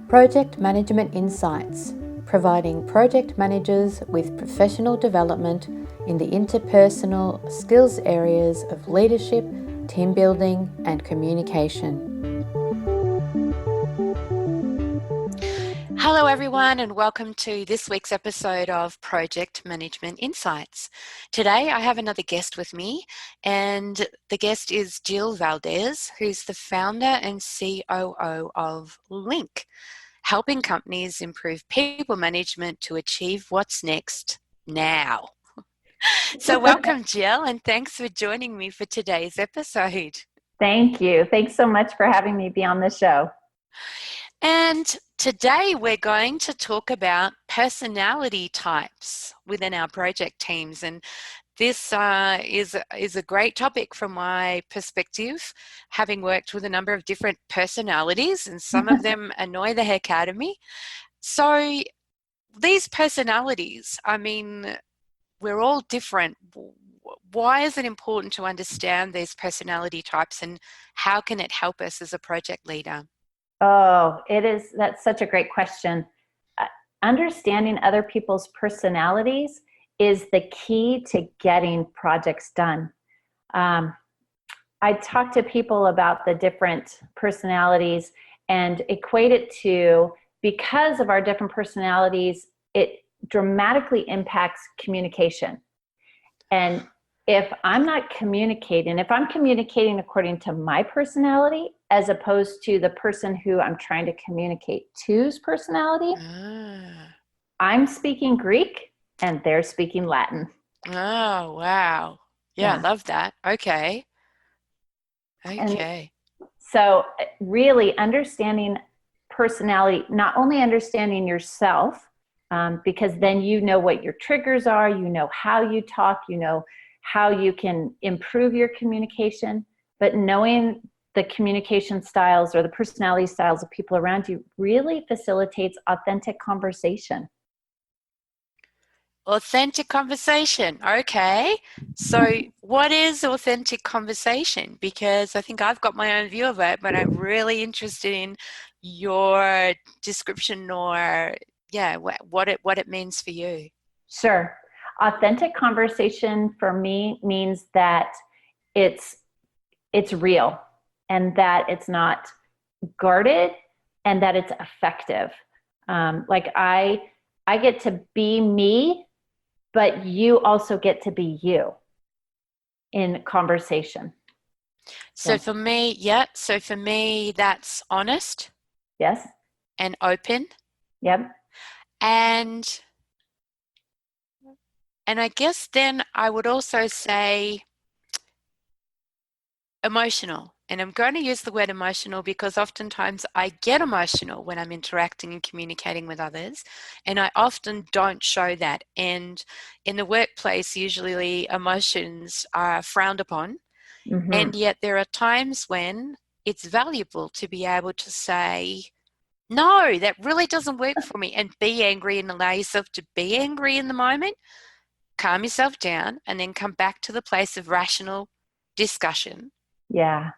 Project Management Insights, providing project managers with professional development in the interpersonal skills areas of leadership, team building, and communication. Hello everyone and welcome to this week's episode of Project Management Insights. Today I have another guest with me, and the guest is Jill Valdez, who's the founder and COO of Link, helping companies improve people management to achieve what's next now. So welcome Jill, and thanks for joining me for today's episode. Thank you. Thanks so much for having me be on the show. And today we're going to talk about personality types within our project teams, and this is a great topic from my perspective, having worked with a number of different personalities, and some of them annoy the heck out of me. So these personalities, I mean, we're all different. Why is it important to understand these personality types, and how can it help us as a project leader? Oh, that's such a great question. Understanding other people's personalities is the key to getting projects done. I talk to people about the different personalities and equate it to, because of our different personalities, it dramatically impacts communication. And if I'm not communicating, if I'm communicating according to my personality, as opposed to the person who I'm trying to communicate to's personality, I'm speaking Greek and they're speaking Latin. Oh, wow. Yeah. I love that. Okay. And so really understanding personality, not only understanding yourself, because then you know what your triggers are, you know how you talk, you know how you can improve your communication, but knowing the communication styles or the personality styles of people around you really facilitates authentic conversation. Authentic conversation. Okay. So what is authentic conversation? Because I think I've got my own view of it, but I'm really interested in your description, or what it means for you. Sure. Authentic conversation for me means that it's real, and that it's not guarded, and that it's effective. Like I get to be me, but you also get to be you in conversation. So for me, that's honest. Yes. And open. Yep. And I guess then I would also say emotional. And I'm going to use the word emotional because oftentimes I get emotional when I'm interacting and communicating with others, and I often don't show that. And in the workplace, usually emotions are frowned upon. Mm-hmm. And yet there are times when it's valuable to be able to say, no, that really doesn't work for me, and be angry and allow yourself to be angry in the moment, calm yourself down, and then come back to the place of rational discussion. Yeah.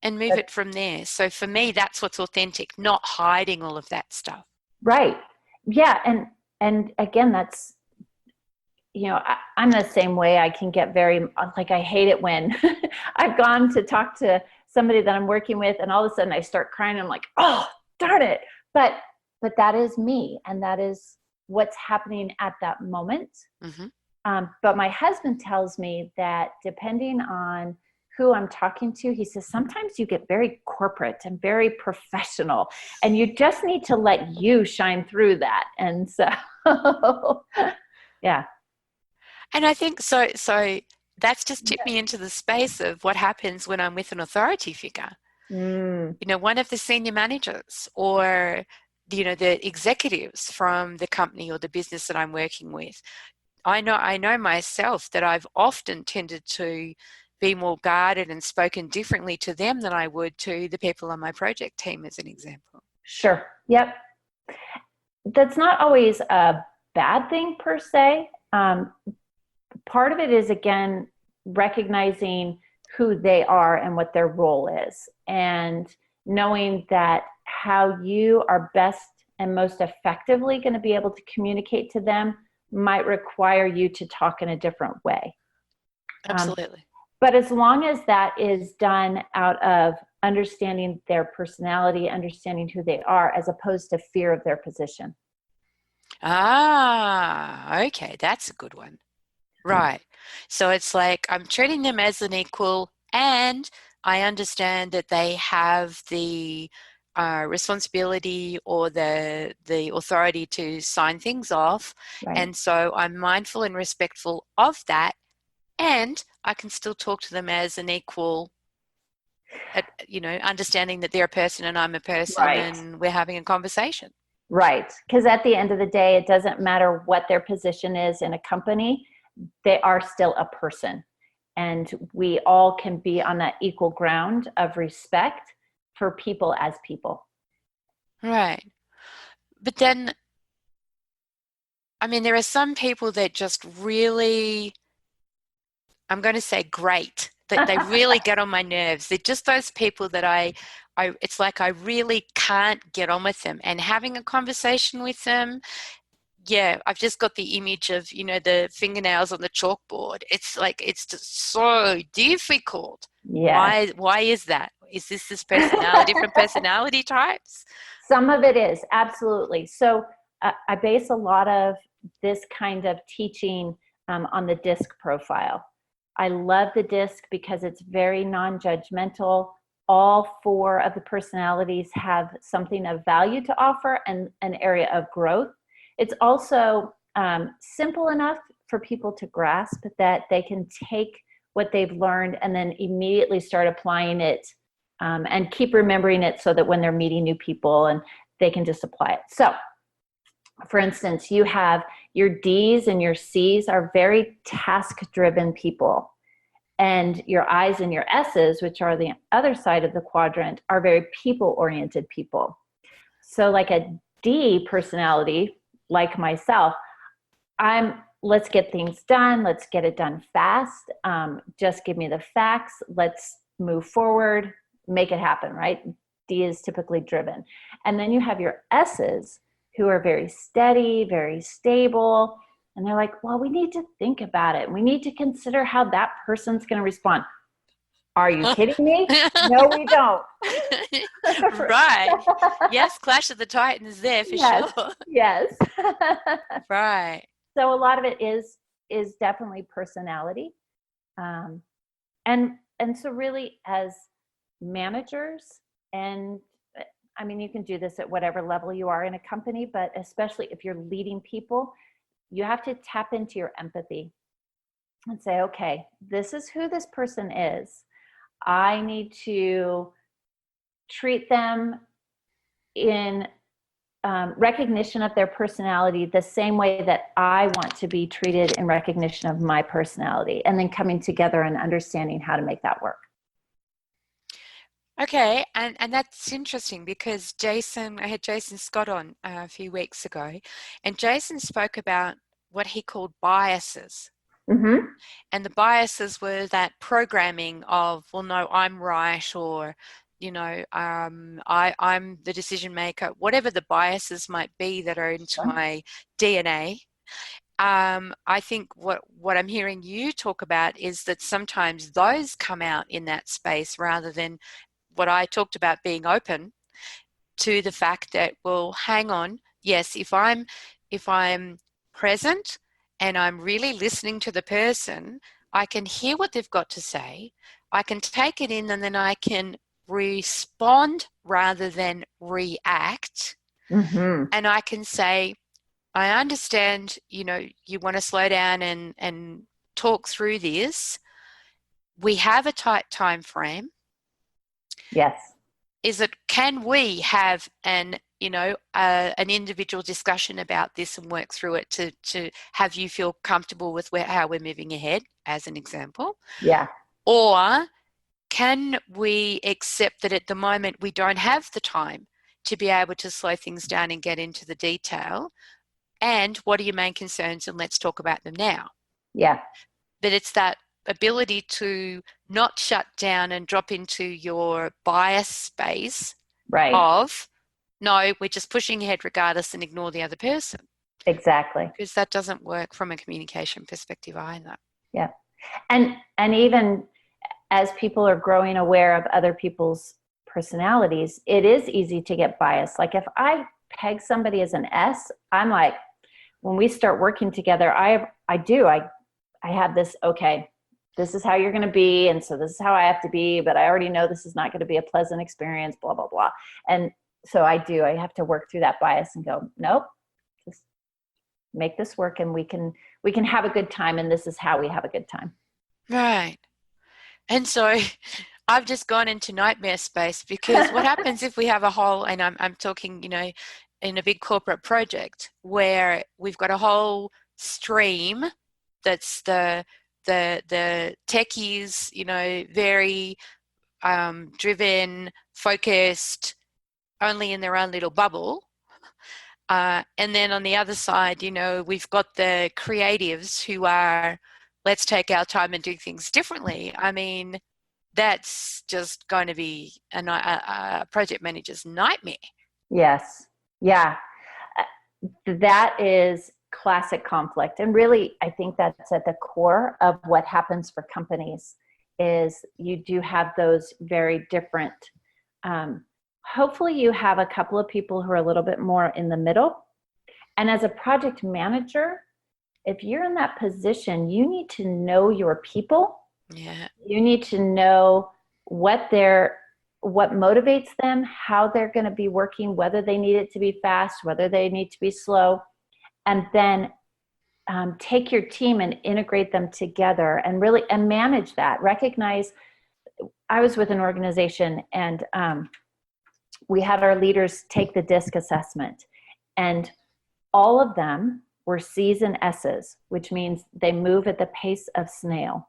And move it from there. So for me, that's what's authentic, not hiding all of that stuff. Right. Yeah. And again, that's, I'm the same way. I can get very, I hate it when I've gone to talk to somebody that I'm working with, and all of a sudden I start crying. I'm like, oh, darn it. But that is me, and that is what's happening at that moment. Mm-hmm. But my husband tells me that depending on who I'm talking to, he says, sometimes you get very corporate and very professional, and you just need to let you shine through that. And so, yeah. And I think so that's just tipped me into the space of what happens when I'm with an authority figure. One of the senior managers, or, the executives from the company or the business that I'm working with. I know myself that I've often tended to be more guarded and spoken differently to them than I would to the people on my project team, as an example. Sure. Yep. That's not always a bad thing per se. Part of it is, again, recognizing who they are and what their role is, and knowing that how you are best and most effectively going to be able to communicate to them might require you to talk in a different way. Absolutely. But as long as that is done out of understanding their personality, understanding who they are, as opposed to fear of their position. Okay, that's a good one. Right. So it's like I'm treating them as an equal, and I understand that they have the responsibility or the authority to sign things off. Right. And so I'm mindful and respectful of that, and I can still talk to them as an equal, understanding that they're a person and I'm a person, Right. and we're having a conversation. Right. Because at the end of the day, it doesn't matter what their position is in a company, they are still a person. And we all can be on that equal ground of respect for people as people. Right. But then, I mean, there are some people that just really, I'm going to say great, that they really get on my nerves. They're just those people that it's like I really can't get on with them. And having a conversation with them, yeah, I've just got the image of, the fingernails on the chalkboard. It's like, it's just so difficult. Yeah. Why is that? Is this personality, different personality types? Some of it is, absolutely. So I base a lot of this kind of teaching on the DISC profile. I love the DISC because it's very non-judgmental. All 4 of the personalities have something of value to offer and an area of growth. It's also simple enough for people to grasp that they can take what they've learned and then immediately start applying it and keep remembering it so that when they're meeting new people and they can just apply it. So, for instance, you have your D's and your C's are very task-driven people. And your I's and your S's, which are the other side of the quadrant, are very people-oriented people. So like a D personality, like myself, let's get things done. Let's get it done fast. Just give me the facts. Let's move forward, make it happen, right? D is typically driven. And then you have your S's who are very steady, very stable. And they're like, well, we need to think about it. We need to consider how that person's going to respond. Are you kidding me? No, we don't. Right. Yes, Clash of the Titans there for Yes, sure. yes. Right. So a lot of it is definitely personality. And so really as managers, and I mean, you can do this at whatever level you are in a company, but especially if you're leading people, you have to tap into your empathy and say, okay, this is who this person is. I need to treat them in recognition of their personality the same way that I want to be treated in recognition of my personality, and then coming together and understanding how to make that work. Okay, and that's interesting because I had Jason Scott on a few weeks ago, and Jason spoke about what he called biases. Mm-hmm. And the biases were that programming of, well, no, I'm right, or, I'm the decision maker, whatever the biases might be that are into my DNA. I think what I'm hearing you talk about is that sometimes those come out in that space rather than what I talked about, being open to the fact that, well, hang on, yes, if I'm present and I'm really listening to the person, I can hear what they've got to say, I can take it in, and then I can respond rather than react. Mm-hmm. And I can say, I understand, you want to slow down and talk through this. We have a tight time frame. Yes. Can we have an individual discussion about this and work through it to have you feel comfortable with how we're moving ahead, as an example? Yeah. Or can we accept that at the moment we don't have the time to be able to slow things down and get into the detail? And what are your main concerns? And let's talk about them now. Yeah. But it's that ability to not shut down and drop into your bias space, right, of no, we're just pushing ahead regardless and ignore the other person. Exactly. Because that doesn't work from a communication perspective either. Yeah. And even as people are growing aware of other people's personalities, it is easy to get biased. Like if I peg somebody as an S, I'm like, when we start working together, I have this, okay, this is how you're going to be. And so this is how I have to be, but I already know this is not going to be a pleasant experience, blah, blah, blah. And so I have to work through that bias and go, nope, just make this work and we can have a good time. And this is how we have a good time. Right. And so I've just gone into nightmare space, because what happens if we have a whole, and I'm talking, in a big corporate project where we've got a whole stream that's the techies, very driven, focused, only in their own little bubble. And then on the other side, we've got the creatives who are, let's take our time and do things differently. I mean, that's just going to be a project manager's nightmare. Yes. Yeah. That is classic conflict. And really, I think that's at the core of what happens for companies is you do have those very different, hopefully you have a couple of people who are a little bit more in the middle. And as a project manager, if you're in that position, you need to know your people. Yeah. You need to know what motivates them, how they're going to be working, whether they need it to be fast, whether they need to be slow, and then take your team and integrate them together and manage that. Recognize, I was with an organization and we had our leaders take the DISC assessment, and all of them were C's and S's, which means they move at the pace of snail.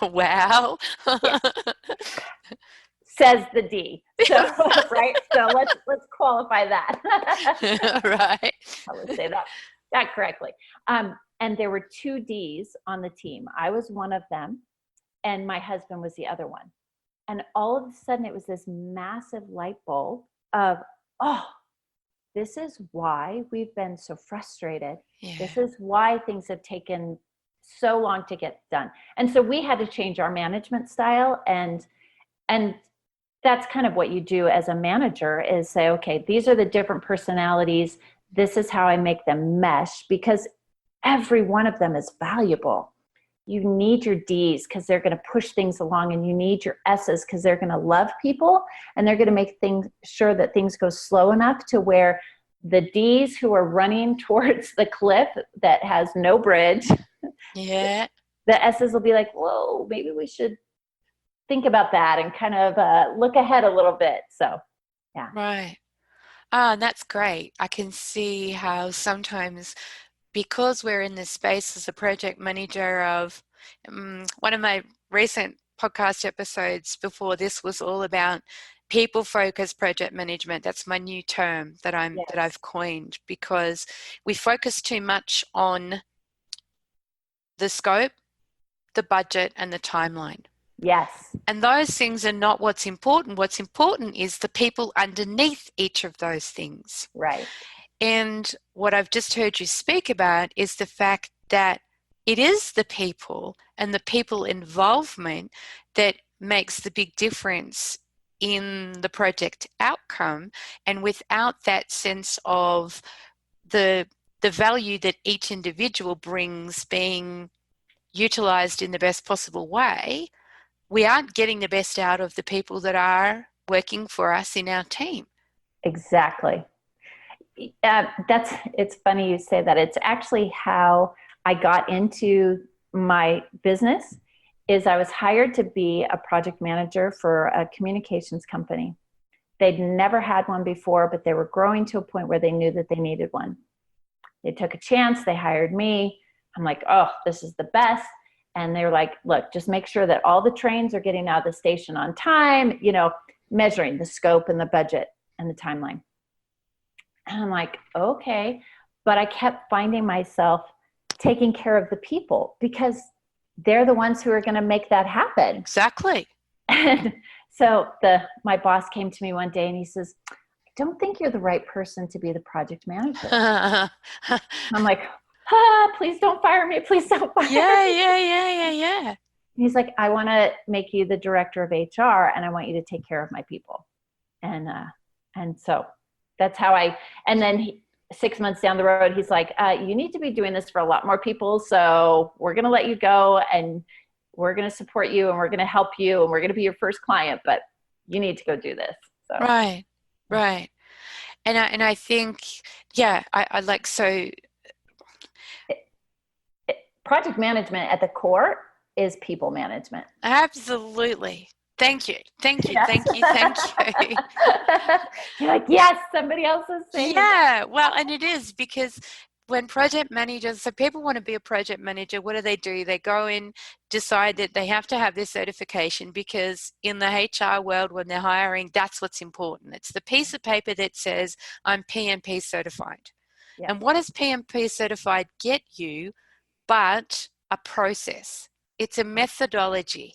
Wow. Says the D. So, right. So let's qualify that. Right. I would say that correctly. And there were 2 D's on the team. I was one of them, and my husband was the other one. And all of a sudden, it was this massive light bulb of, oh, this is why we've been so frustrated. Yeah. This is why things have taken so long to get done. And so we had to change our management style, and that's kind of what you do as a manager is say, okay, these are the different personalities. This is how I make them mesh, because every one of them is valuable. You need your D's because they're going to push things along, and you need your S's because they're going to love people, and they're going to make sure that things go slow enough to where the D's who are running towards the cliff that has no bridge, yeah, the S's will be like, whoa, maybe we should think about that and kind of look ahead a little bit. So, yeah. Right. And that's great. I can see how sometimes, because we're in this space as a project manager of one of my recent podcast episodes before this was all about people-focused project management. That's my new term that I've coined, because we focus too much on the scope, the budget, and the timeline. Yes. And those things are not what's important. What's important is the people underneath each of those things. Right. And what I've just heard you speak about is the fact that it is the people and the people involvement that makes the big difference in the project outcome. And without that sense of the value that each individual brings being utilized in the best possible way, we aren't getting the best out of the people that are working for us in our team. Exactly. It's funny you say that. It's actually how I got into my business. Is I was hired to be a project manager for a communications company. They'd never had one before, but they were growing to a point where they knew that they needed one. They took a chance. They hired me. I'm like, oh, this is the best. And they were like, look, just make sure that all the trains are getting out of the station on time, measuring the scope and the budget and the timeline. And I'm like, okay. But I kept finding myself taking care of the people because they're the ones who are going to make that happen. Exactly. And so my boss came to me one day and he says, I don't think you're the right person to be the project manager. yeah, I'm like, please don't fire me. Please don't fire me. yeah. He's like, I want to make you the director of HR and I want you to take care of my people. And so that's how and then 6 months down the road, he's like, you need to be doing this for a lot more people. So we're going to let you go and we're going to support you and we're going to help you and we're going to be your first client, but you need to go do this. So. Right. And I think, I like, so project management at the core is people management. absolutely. Thank you. Yes. Thank you. You're like, yes, somebody else is saying Yeah, well, and it is because when project managers, so people want to be a project manager, what do? They go in, decide that they have to have this certification because in the HR world, when they're hiring, that's what's important. It's the piece of paper that says, I'm PMP certified. Yeah. And what does PMP certified get you but a process? It's a methodology.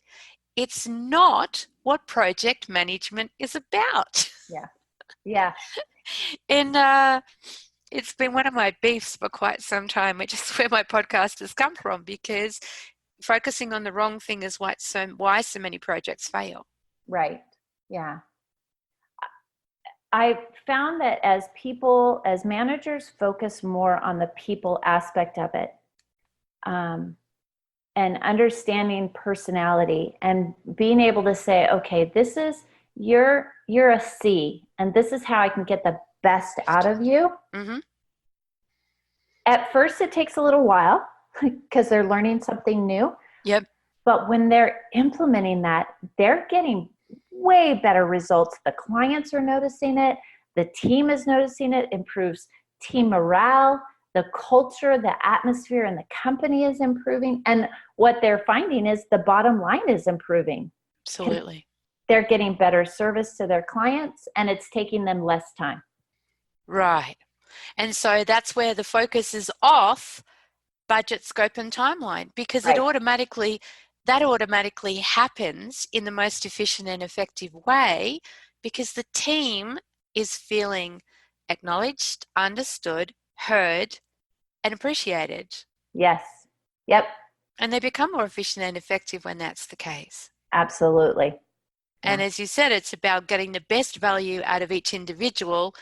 It's not what project management is about. Yeah. And it's been one of my beefs for quite some time, which is where my podcast has come from, because focusing on the wrong thing is why so many projects fail. Right. Yeah. I found that as managers focus more on the people aspect of it, and understanding personality and being able to say, okay, this is, you're a C and this is how I can get the best out of you. Mm-hmm. At first it takes a little while because they're learning something new. Yep. But when they're implementing that, they're getting way better results. The clients are noticing it. The team is noticing it. Improves team morale. The culture, the atmosphere in the company is improving. And what they're finding is the bottom line is improving. Absolutely. They're getting better service to their clients and it's taking them less time. Right. And so that's where the focus is off budget, scope, and timeline, because Right. that automatically happens in the most efficient and effective way because the team is feeling acknowledged, understood, heard, and appreciated. Yes. Yep. And they become more efficient and effective when that's the case. Absolutely. And as you said, it's about getting the best value out of each individual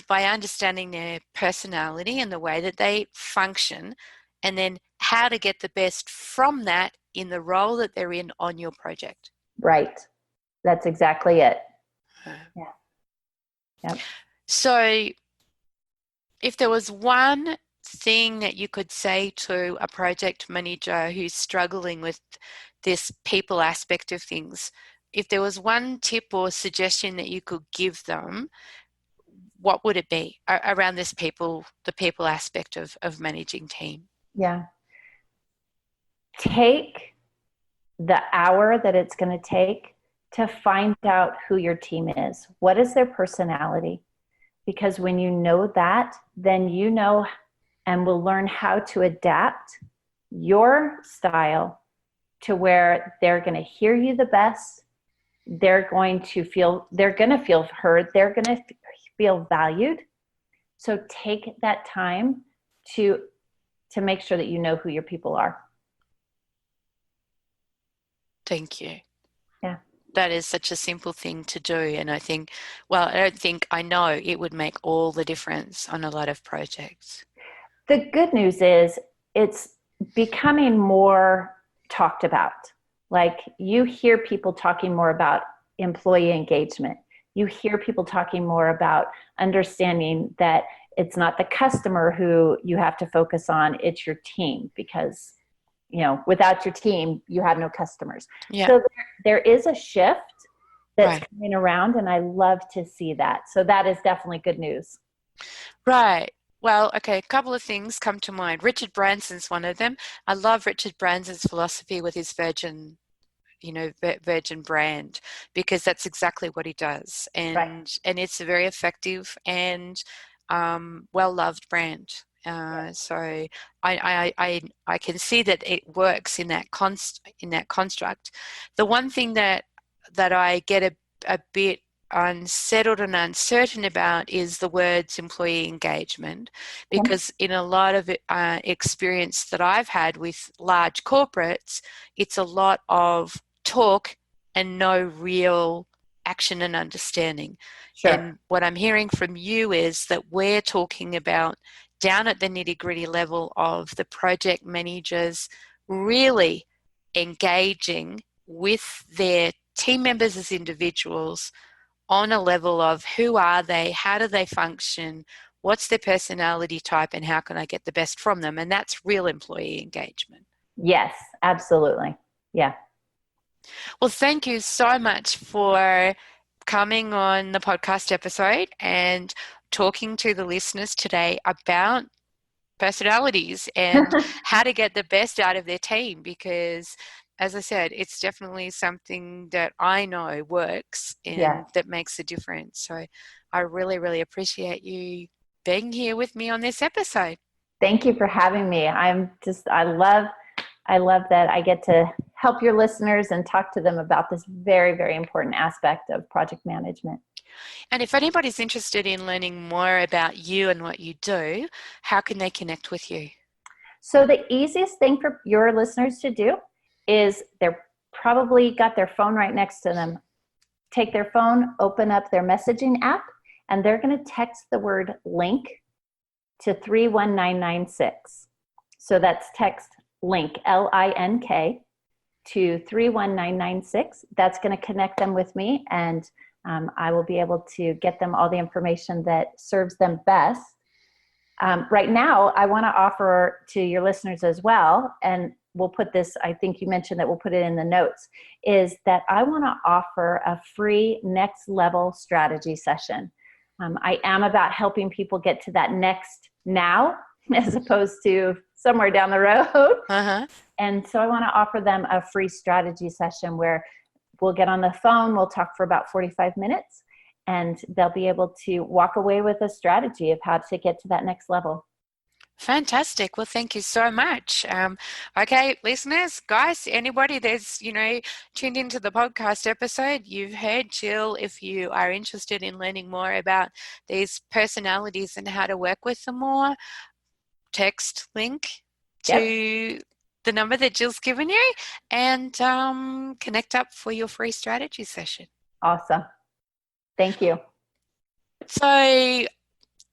by understanding their personality and the way that they function, and then how to get the best from that in the role that they're in on your project. Right. That's exactly it. Yeah. Yep. So if there was one thing that you could say to a project manager who's struggling with this people aspect of things, if there was one tip or suggestion that you could give them, what would it be around the people aspect of managing team? Yeah. Take the hour that it's going to take to find out who your team is. What is their personality? Because when you know that, then you know and will learn how to adapt your style to where they're going to hear you the best. They're going to feel heard. They're going to feel valued. So take that time to make sure that you know who your people are. Thank you. Yeah. That is such a simple thing to do. And I know it would make all the difference on a lot of projects. The good news is it's becoming more talked about. Like you hear people talking more about employee engagement. You hear people talking more about understanding that it's not the customer who you have to focus on, it's your team, because without your team, you have no customers. Yeah. So there is a shift that's Right. coming around, and I love to see that. So that is definitely good news. Right. Well, okay, a couple of things come to mind. Richard Branson's one of them. I love Richard Branson's philosophy with his Virgin brand, because that's exactly what he does. And Right. and it's a very effective and well-loved brand. So I can see that it works in that construct. The one thing that I get a bit unsettled and uncertain about is the words employee engagement, because in a lot of experience that I've had with large corporates, it's a lot of talk and no real action and understanding. Sure. And what I'm hearing from you is that we're talking about down at the nitty-gritty level of the project managers really engaging with their team members as individuals on a level of who are they, how do they function, what's their personality type, and how can I get the best from them? And that's real employee engagement. Yes, absolutely. Yeah. Well, thank you so much for coming on the podcast episode and talking to the listeners today about personalities and how to get the best out of their team, because as I said, it's definitely something that I know works and that makes a difference. So I really, really appreciate you being here with me on this episode. Thank you for having me. I love that I get to help your listeners and talk to them about this very, very important aspect of project management. And if anybody's interested in learning more about you and what you do, how can they connect with you? So the easiest thing for your listeners to do is they're probably got their phone right next to them. Take their phone, open up their messaging app, and they're going to text the word link to 31996. So that's text link, LINK, to 31996. That's going to connect them with me, and I will be able to get them all the information that serves them best. Right now, I want to offer to your listeners as well, and we'll put this, I think you mentioned that we'll put it in the notes, is that I want to offer a free next level strategy session. I am about helping people get to that next now, as opposed to somewhere down the road. And so I want to offer them a free strategy session where we'll get on the phone, we'll talk for about 45 minutes, and they'll be able to walk away with a strategy of how to get to that next level. Fantastic. Well, thank you so much. Okay, listeners, guys, anybody that's, tuned into the podcast episode, you've heard Jill. If you are interested in learning more about these personalities and how to work with them more, text link to the number that Jill's given you and connect up for your free strategy session. Awesome. Thank you. So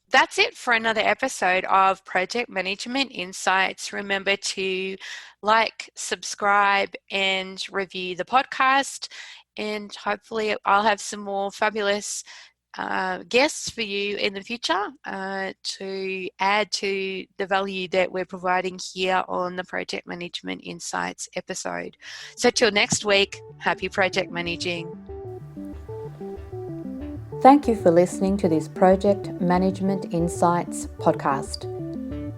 that's it for another episode of Project Management Insights. Remember to like, subscribe, and review the podcast. And hopefully I'll have some more fabulous guests for you in the future to add to the value that we're providing here on the Project Management Insights episode. So till next week, happy project managing. Thank you for listening to this Project Management Insights podcast.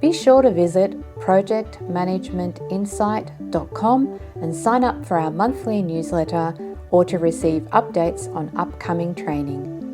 Be sure to visit projectmanagementinsight.com and sign up for our monthly newsletter or to receive updates on upcoming training.